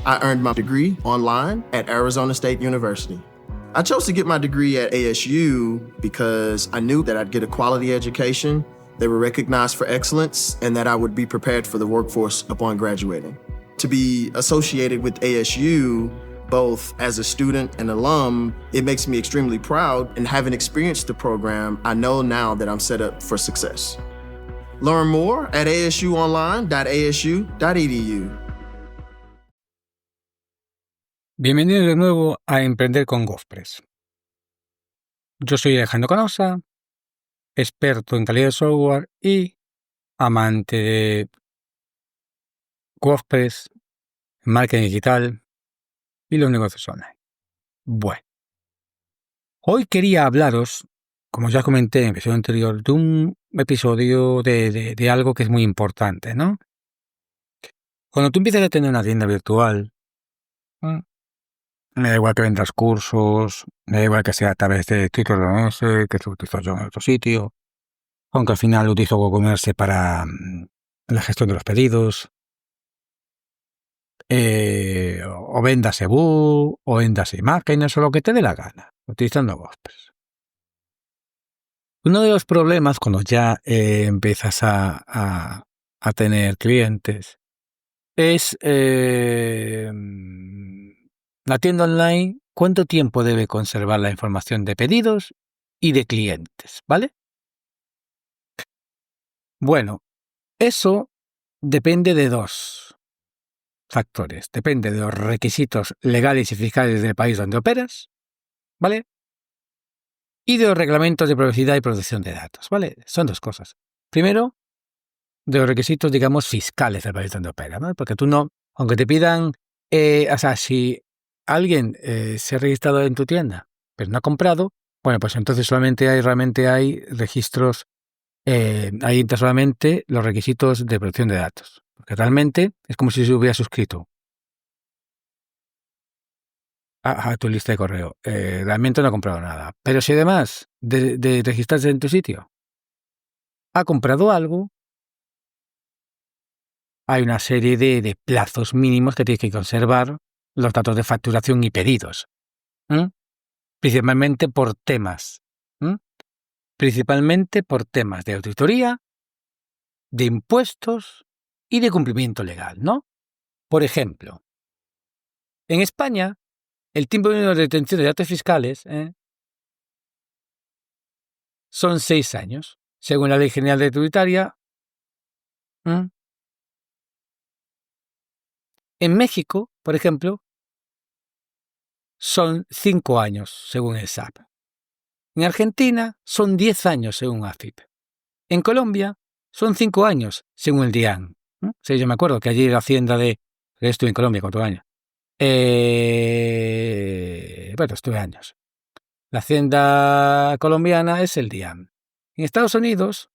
I earned my degree online at Arizona State University. I chose to get my degree at ASU because I knew that I'd get a quality education, they were recognized for excellence, and that I would be prepared for the workforce upon graduating. To be associated with ASU, both as a student and alum, it makes me extremely proud, and having experienced the program, I know now that I'm set up for success. Learn more at asuonline.asu.edu. Bienvenido de nuevo a Emprender con GovPress. Yo soy Alejandro Canosa, experto en calidad de software y amante de GovPress, marketing digital y los negocios online. Bueno, hoy quería hablaros, como ya comenté en el episodio anterior, de un episodio de algo que es muy importante, ¿no? Cuando tú empiezas a tener una tienda virtual, me da igual que vendas cursos, me da igual que sea a través de TwitterMS, que se utilizo yo en otro sitio, aunque al final utilizo WooCommerce para la gestión de los pedidos, o vendas ebook, o vendas imágenes, o lo que te dé la gana, utilizando WordPress. Uno de los problemas cuando ya empiezas a tener clientes es la tienda online, cuánto tiempo debe conservar la información de pedidos y de clientes, ¿vale? Bueno, eso depende de dos factores. Depende de los requisitos legales y fiscales del país donde operas, ¿vale? Y de los reglamentos de privacidad y protección de datos, ¿vale? Son dos cosas. Primero, de los requisitos, digamos, fiscales del país donde operas, ¿no? Porque tú no, aunque te pidan, si alguien se ha registrado en tu tienda, pero no ha comprado, bueno, pues entonces realmente hay registros, ahí entra solamente los requisitos de protección de datos. Porque realmente es como si se hubiera suscrito a tu lista de correo. Realmente no ha comprado nada. Pero si además de registrarse en tu sitio ha comprado algo, hay una serie de plazos mínimos que tienes que conservar los datos de facturación y pedidos. Principalmente por temas. Principalmente por temas de auditoría, de impuestos y de cumplimiento legal, ¿no? Por ejemplo, en España, el tiempo mínimo de retención de datos fiscales son 6 años, según la Ley General de Tributaria. En México, por ejemplo, son 5 años, según el SAP. En Argentina son 10 años, según AFIP. En Colombia son 5 años, según el DIAN. Sí, yo me acuerdo que allí la Hacienda estuve en Colombia 4 años. Estuve años. La Hacienda colombiana es el DIAN. En Estados Unidos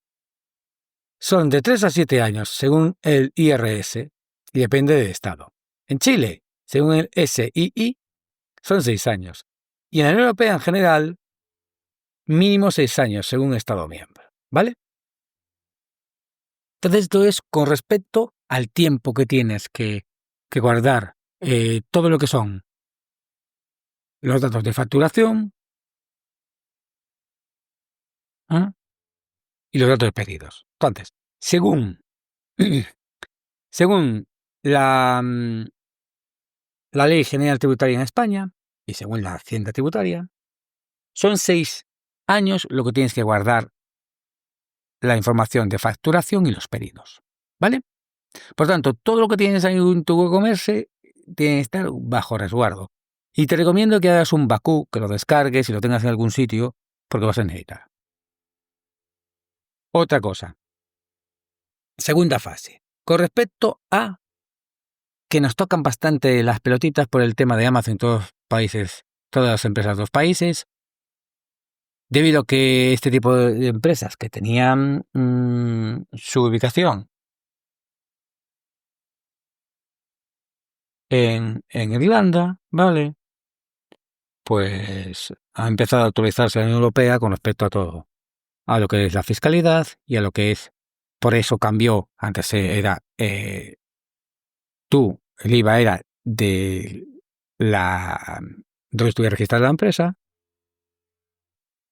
son de 3 a 7 años, según el IRS, y depende del estado. En Chile, según el SII, son 6 años. Y en la Unión Europea en general, mínimo 6 años, según estado miembro. ¿Vale? Entonces, esto es con respecto al tiempo que tienes que guardar todo lo que son los datos de facturación y los datos de pedidos. Entonces, según la Ley General Tributaria en España y según la Hacienda Tributaria, son 6 años lo que tienes que guardar la información de facturación y los pedidos. ¿Vale? Por tanto, todo lo que tienes ahí en tu WooCommerce tiene que estar bajo resguardo. Y te recomiendo que hagas un backup, que lo descargues y lo tengas en algún sitio, porque vas a necesitar. Otra cosa. Segunda fase. Con respecto a que nos tocan bastante las pelotitas por el tema de Amazon en todos los países, todas las empresas de los países, debido a que este tipo de empresas que tenían su ubicación en Irlanda, ¿vale? Pues ha empezado a actualizarse la Unión Europea con respecto a todo, a lo que es la fiscalidad y a lo que es, por eso cambió, antes era el IVA era de donde estuviera registrada la empresa,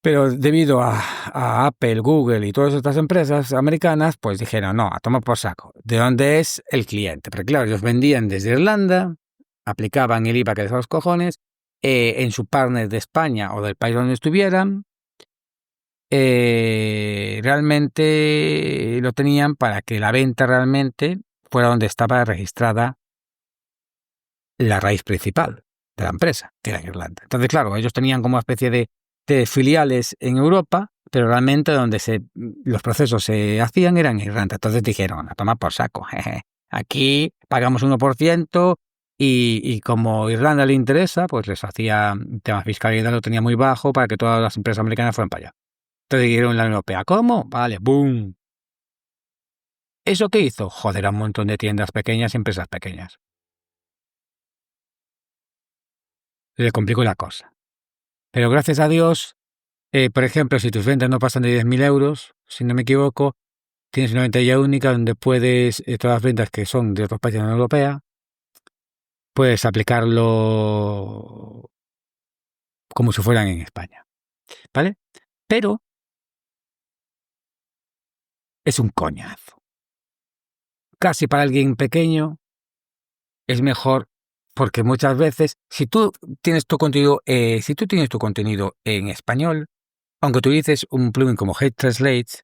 pero debido a Apple, Google y todas estas empresas americanas, pues dijeron, no, a tomar por saco. ¿De dónde es el cliente? Porque claro, ellos vendían desde Irlanda, aplicaban el IVA que les daba los cojones, en su partner de España o del país donde estuvieran, realmente lo tenían para que la venta realmente fuera donde estaba registrada la raíz principal de la empresa, que era en Irlanda. Entonces, claro, ellos tenían como una especie de filiales en Europa, pero realmente donde los procesos se hacían eran en Irlanda. Entonces dijeron, a tomar por saco, jeje. Aquí pagamos 1% y como Irlanda le interesa, pues les hacía tema fiscalidad, lo tenía muy bajo para que todas las empresas americanas fueran para allá. Entonces dijeron la Unión Europea, ¿cómo? Vale, boom. ¿Eso qué hizo? Joder, a un montón de tiendas pequeñas y empresas pequeñas. Le complicó la cosa. Pero gracias a Dios, por ejemplo, si tus ventas no pasan de 10.000 euros, si no me equivoco, tienes una ventanilla única donde puedes, todas las ventas que son de otros países de la Unión Europea, puedes aplicarlo como si fueran en España. ¿Vale? Pero es un coñazo. Casi para alguien pequeño es mejor porque muchas veces, si tú tienes tu contenido en español, aunque utilices un plugin como Head Translate,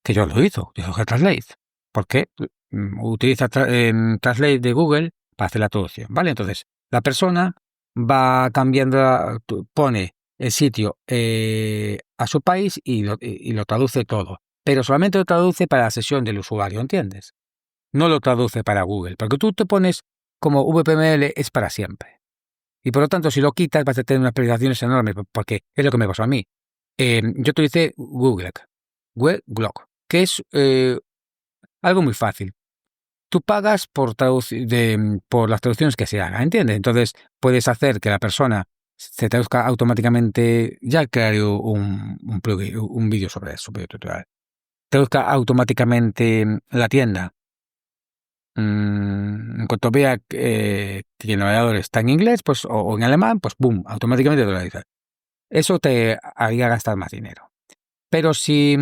que yo lo hizo Head Translate, porque utiliza Translate de Google para hacer la traducción, ¿vale? Entonces, la persona va cambiando, pone el sitio a su país y lo traduce todo, pero solamente lo traduce para la sesión del usuario, ¿entiendes? No lo traduce para Google, porque tú te pones como VPML es para siempre. Y por lo tanto, si lo quitas, vas a tener unas penalizaciones enormes, porque es lo que me pasó a mí. Yo utilicé Google Glock, que es algo muy fácil. Tú pagas por las traducciones que se hagan, ¿entiendes? Entonces, puedes hacer que la persona se traduzca automáticamente. Ya crearé un plugin, un vídeo sobre eso, video tutorial. Traduzca automáticamente la tienda. En cuanto vea que el navegador está en inglés pues, o en alemán, pues boom, automáticamente te lo dice. Eso te haría gastar más dinero. Pero si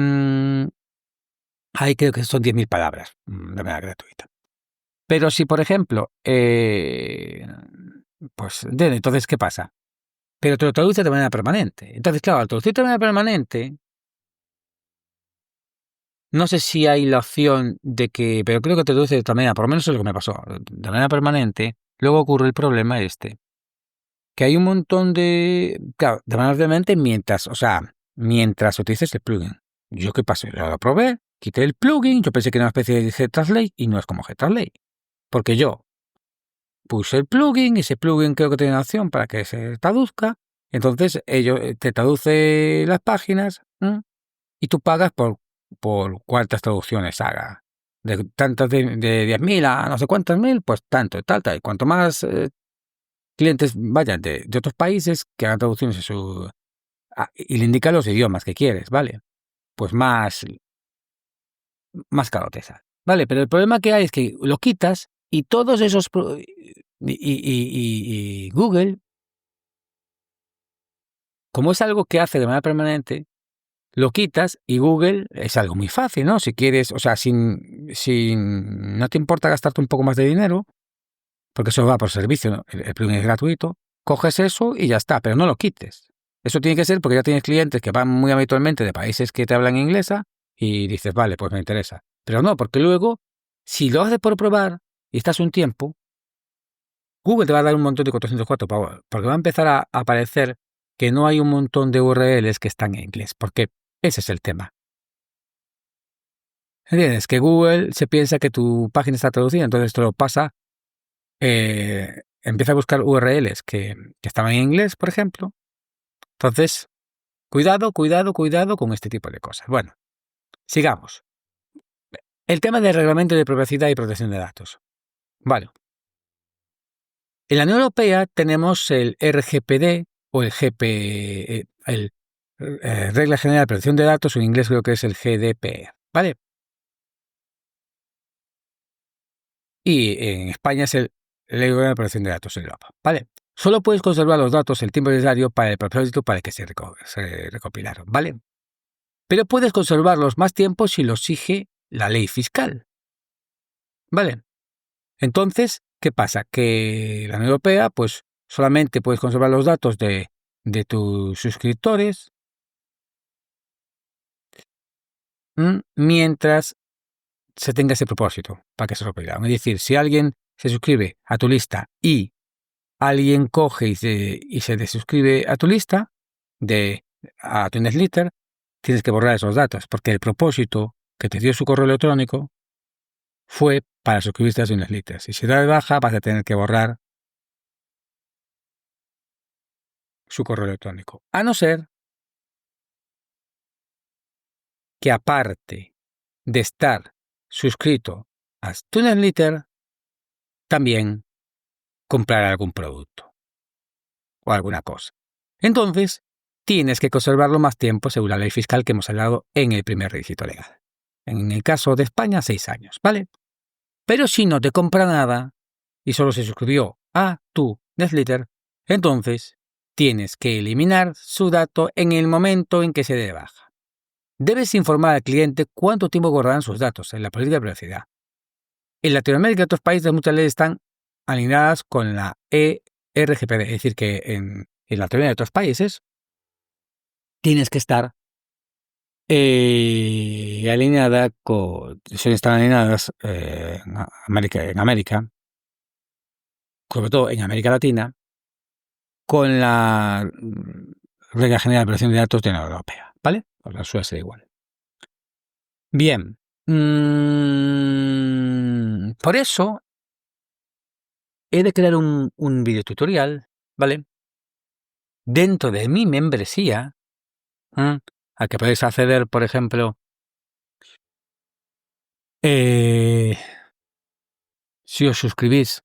ahí creo que son 10.000 palabras de manera gratuita. Pero si, por ejemplo, pues entonces, ¿qué pasa? Pero te lo traduce de manera permanente. Entonces, claro, al traducir de manera permanente, no sé si hay la opción de que, pero creo que te traduce de otra manera, por lo menos es lo que me pasó, de manera permanente. Luego ocurre el problema que hay un montón de, claro, de manera permanente mientras utilices el plugin. ¿Yo qué pasó? Yo lo probé, quité el plugin, yo pensé que era una especie de GTranslate y no es como GTranslate. Porque yo puse el plugin, y ese plugin creo que tiene una opción para que se traduzca, entonces ellos te traduce las páginas y tú pagas por cuántas traducciones haga. De tantas de 10.000 a no sé cuántas mil, pues tanto, tal. Y cuanto más clientes vayan de otros países que hagan traducciones y le indica los idiomas que quieres, ¿vale? Pues más caro te sale, ¿vale? Pero el problema que hay es que lo quitas y todos esos y Google, como es algo que hace de manera permanente, lo quitas y Google es algo muy fácil, ¿no? Si quieres, o sea, sin no te importa gastarte un poco más de dinero, porque eso va por servicio, ¿no? El plugin es gratuito, coges eso y ya está, pero no lo quites. Eso tiene que ser porque ya tienes clientes que van muy habitualmente de países que te hablan inglesa y dices, vale, pues me interesa. Pero no, porque luego, si lo haces por probar y estás un tiempo, Google te va a dar un montón de 404 pavos, porque va a empezar a aparecer que no hay un montón de URLs que están en inglés, porque ese es el tema. ¿Entiendes? Que Google se piensa que tu página está traducida, entonces te lo pasa, empieza a buscar URLs que estaban en inglés, por ejemplo. Entonces, cuidado con este tipo de cosas. Bueno, sigamos. El tema del reglamento de privacidad y protección de datos. Vale. En la Unión Europea tenemos el RGPD o el Regla General de Protección de Datos, o en inglés creo que es el GDPR, ¿vale? Y en España es el Ley Orgánica de Protección de Datos en Europa, ¿vale? Solo puedes conservar los datos el tiempo necesario para el propósito para el que se recopilaron, ¿vale? Pero puedes conservarlos más tiempo si lo exige la ley fiscal, ¿vale? Entonces, ¿qué pasa? Que la Unión Europea, pues, solamente puedes conservar los datos de tus suscriptores mientras se tenga ese propósito para que se recopilaron. Es decir, si alguien se suscribe a tu lista y alguien coge y se desuscribe a tu lista, a tu newsletter, tienes que borrar esos datos, porque el propósito que te dio su correo electrónico fue para suscribirte a su newsletter. Si se da de baja, vas a tener que borrar su correo electrónico. A no ser que, aparte de estar suscrito a tu newsletter, también comprar algún producto o alguna cosa. Entonces, tienes que conservarlo más tiempo según la ley fiscal que hemos hablado en el primer requisito legal. En el caso de España, 6 años, ¿vale? Pero si no te compra nada y solo se suscribió a tu newsletter, entonces tienes que eliminar su dato en el momento en que se dé de baja. Debes informar al cliente cuánto tiempo guardarán sus datos en la política de privacidad. En Latinoamérica y otros países muchas leyes están alineadas con la ERGPD, es decir, que en Latinoamérica y otros países tienes que estar alineada están alineadas en América, sobre todo en América Latina, con la Regla General de Protección de Datos de la Unión Europea, ¿vale? Pues la suya será igual. Bien. Por eso he de crear un videotutorial, ¿vale? Dentro de mi membresía, al que podéis acceder, por ejemplo, si os suscribís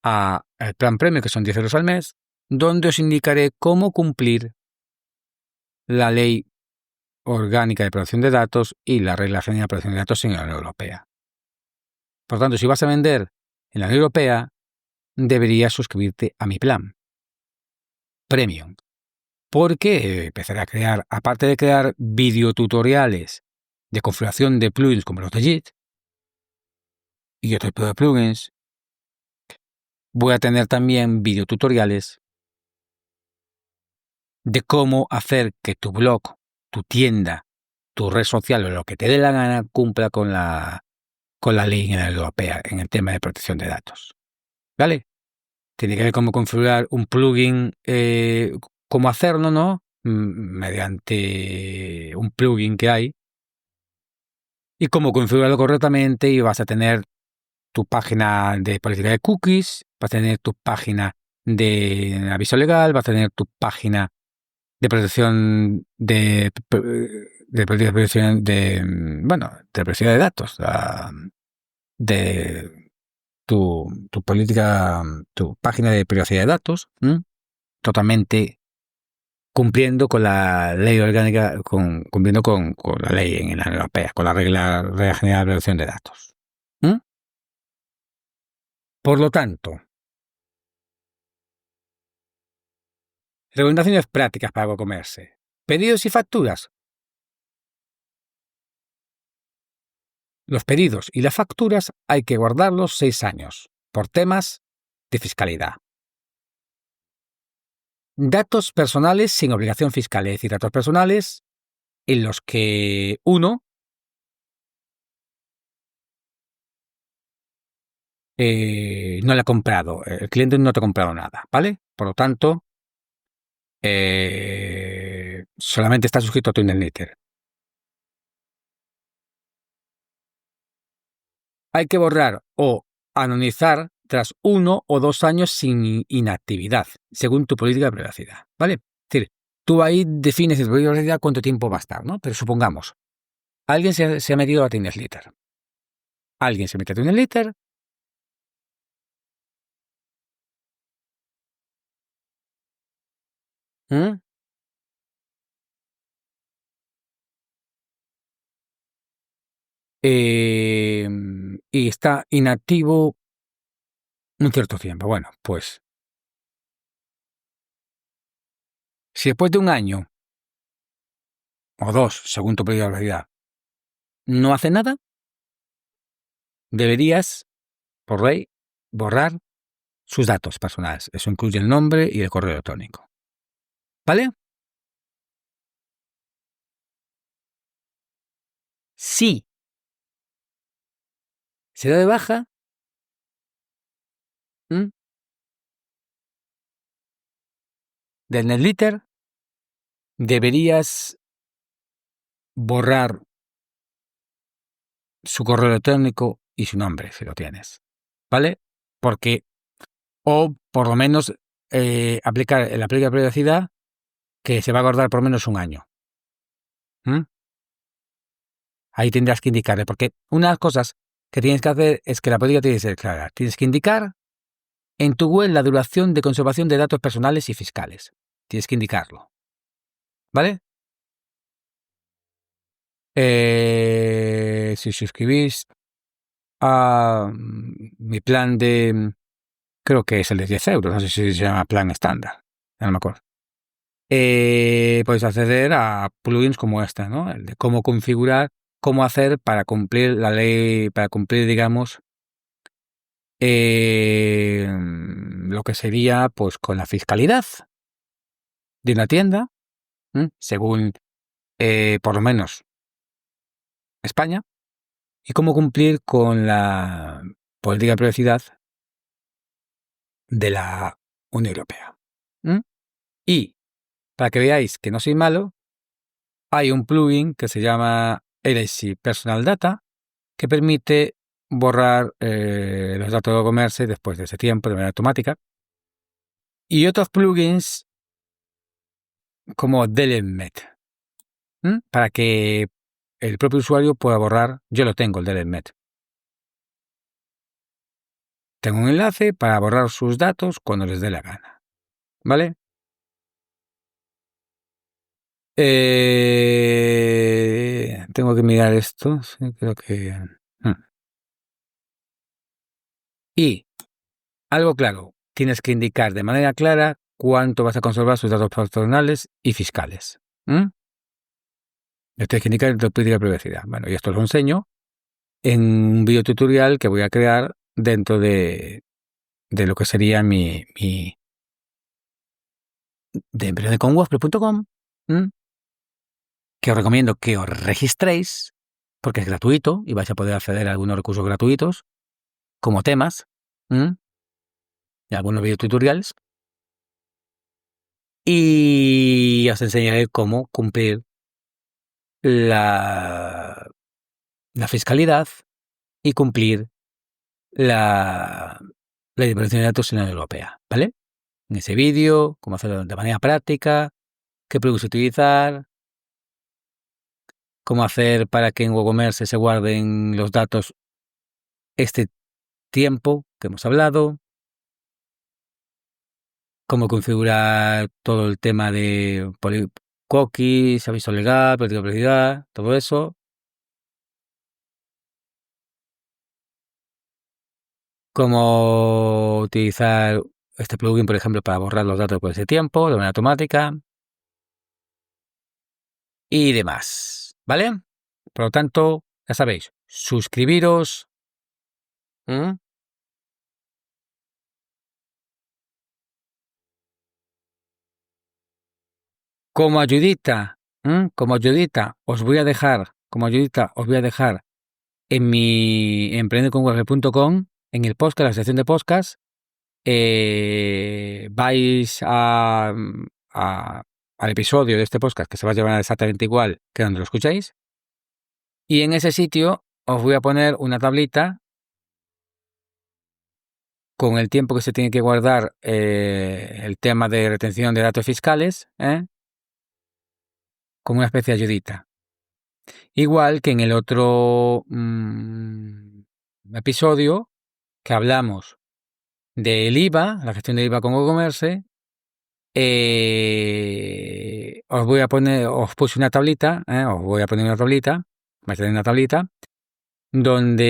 al plan premium, que son 10 euros al mes, donde os indicaré cómo cumplir la ley orgánica de protección de datos y la regla general de protección de datos en la Unión Europea. Por tanto, si vas a vender en la Unión Europea, deberías suscribirte a mi plan premium, porque empezaré a crear, aparte de crear videotutoriales de configuración de plugins como los de JIT y otro tipo de plugins, voy a tener también videotutoriales de cómo hacer que tu blog, tu tienda, tu red social o lo que te dé la gana cumpla con la ley europea en el tema de protección de datos. ¿Vale? Tiene que ver cómo configurar un plugin, cómo hacerlo, ¿no? Mediante un plugin que hay y cómo configurarlo correctamente, y vas a tener tu página de política de cookies, vas a tener tu página de aviso legal, vas a tener tu página de protección de protección de protección de datos, de tu política, tu página de privacidad de datos, totalmente cumpliendo con la ley orgánica, cumpliendo con la ley en la Unión Europea, con la regla general de protección de datos. Por lo tanto, recomendaciones prácticas para comerse. Pedidos y facturas. Los pedidos y las facturas hay que guardarlos 6 años, por temas de fiscalidad. Datos personales sin obligación fiscal, es decir, datos personales en los que uno no le ha comprado, el cliente no te ha comprado nada, ¿vale? Por lo tanto, solamente está suscrito a tu newsletter. Hay que borrar o anonimizar tras 1 o 2 años sin inactividad, según tu política de privacidad, ¿vale? Es decir, tú ahí defines en tu política de privacidad cuánto tiempo va a estar, ¿no? Pero supongamos, alguien se ha metido a tu newsletter. Alguien se mete a tu newsletter. Y está inactivo un cierto tiempo. Bueno, pues si después de un año o 2, según tu periodo de validad, no hace nada, deberías, por ley, borrar sus datos personales. Eso incluye el nombre y el correo electrónico. ¿Vale? Sí. Se da de baja. Del newsletter, deberías borrar su correo electrónico y su nombre, si lo tienes. ¿Vale? Porque, o por lo menos aplicar el aplica de privacidad que se va a guardar por lo menos un año. Ahí tendrás que indicarle, porque una de las cosas que tienes que hacer es que la política tiene que ser clara. Tienes que indicar en tu web la duración de conservación de datos personales y fiscales. Tienes que indicarlo. ¿Vale? Si suscribís a mi plan de, creo que es el de 10 euros, no sé si se llama plan estándar, no me acuerdo. Podéis acceder a plugins como este, ¿no? El de cómo configurar, cómo hacer para cumplir la ley, para cumplir, digamos, lo que sería, pues, con la fiscalidad de una tienda, según, por lo menos, España, y cómo cumplir con la política de privacidad de la Unión Europea. Y, para que veáis que no soy malo, hay un plugin que se llama LSI Personal Data que permite borrar los datos de comercio después de ese tiempo de manera automática. Y otros plugins como DeleteMed, para que el propio usuario pueda borrar. Yo lo tengo, el DeleteMed. Tengo un enlace para borrar sus datos cuando les dé la gana. ¿Vale? Tengo que mirar esto. Sí, creo que... Y, algo claro, tienes que indicar de manera clara cuánto vas a conservar sus datos personales y fiscales. Lo tienes que indicar en tu política de privacidad. Bueno, y esto lo enseño en un video tutorial que voy a crear dentro de lo que sería mi de emprendeconwordpress.com, que os recomiendo que os registréis porque es gratuito y vais a poder acceder a algunos recursos gratuitos como temas y algunos videotutoriales, y os enseñaré cómo cumplir la fiscalidad y cumplir la ley de protección de datos en la Unión Europea, ¿vale? En ese vídeo, cómo hacerlo de manera práctica, qué productos utilizar, cómo hacer para que en WooCommerce se guarden los datos este tiempo que hemos hablado, cómo configurar todo el tema de cookies, aviso legal, política de privacidad, todo eso. Cómo utilizar este plugin, por ejemplo, para borrar los datos por ese tiempo de manera automática y demás, ¿vale? Por lo tanto, ya sabéis, suscribiros. Como ayudita, os voy a dejar, en mi emprendeconwordpress.com, en el podcast, la sección de podcast, vais al episodio de este podcast que se va a llamar exactamente igual que donde lo escucháis, y en ese sitio os voy a poner una tablita con el tiempo que se tiene que guardar el tema de retención de datos fiscales, como una especie de ayudita. Igual que en el otro episodio que hablamos del IVA, la gestión del IVA con WooCommerce, os puse una tablita, vais a tener una tablita donde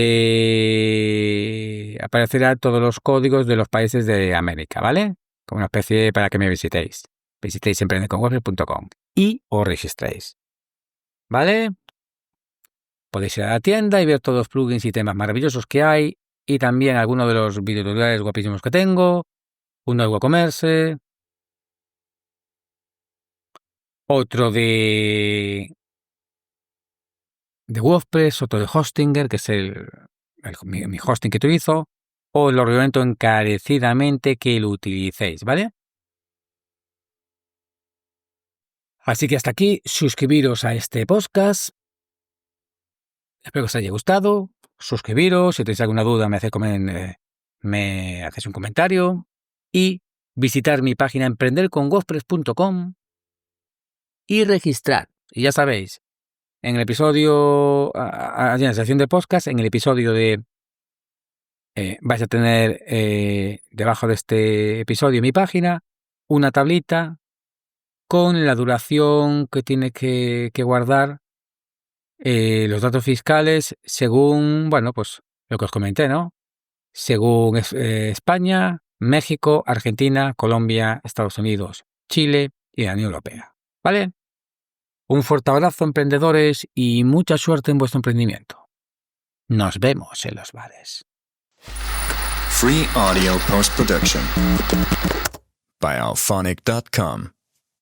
aparecerá todos los códigos de los países de América, ¿vale? Como una especie para que me visitéis. Visitéis emprenderconwordpress.com y os registréis, ¿vale? Podéis ir a la tienda y ver todos los plugins y temas maravillosos que hay y también algunos de los videotutoriales guapísimos que tengo, uno de WooCommerce, otro de WordPress, otro de Hostinger, que es mi hosting que utilizo, os lo recomiendo encarecidamente que lo utilicéis, ¿vale? Así que hasta aquí, suscribiros a este podcast. Espero que os haya gustado. Suscribiros, si tenéis alguna duda me hacéis un comentario y visitar mi página emprenderconwordpress.com y registrar. Y ya sabéis, en el episodio, en la sección de podcast, en el episodio de vais a tener debajo de este episodio mi página una tablita con la duración que tiene que guardar los datos fiscales según, bueno, pues lo que os comenté, ¿no? Según España, México, Argentina, Colombia, Estados Unidos, Chile y la Unión Europea. ¿Vale? Un fuerte abrazo, emprendedores, y mucha suerte en vuestro emprendimiento. Nos vemos en los bares. Free audio post-production by alphonic.com.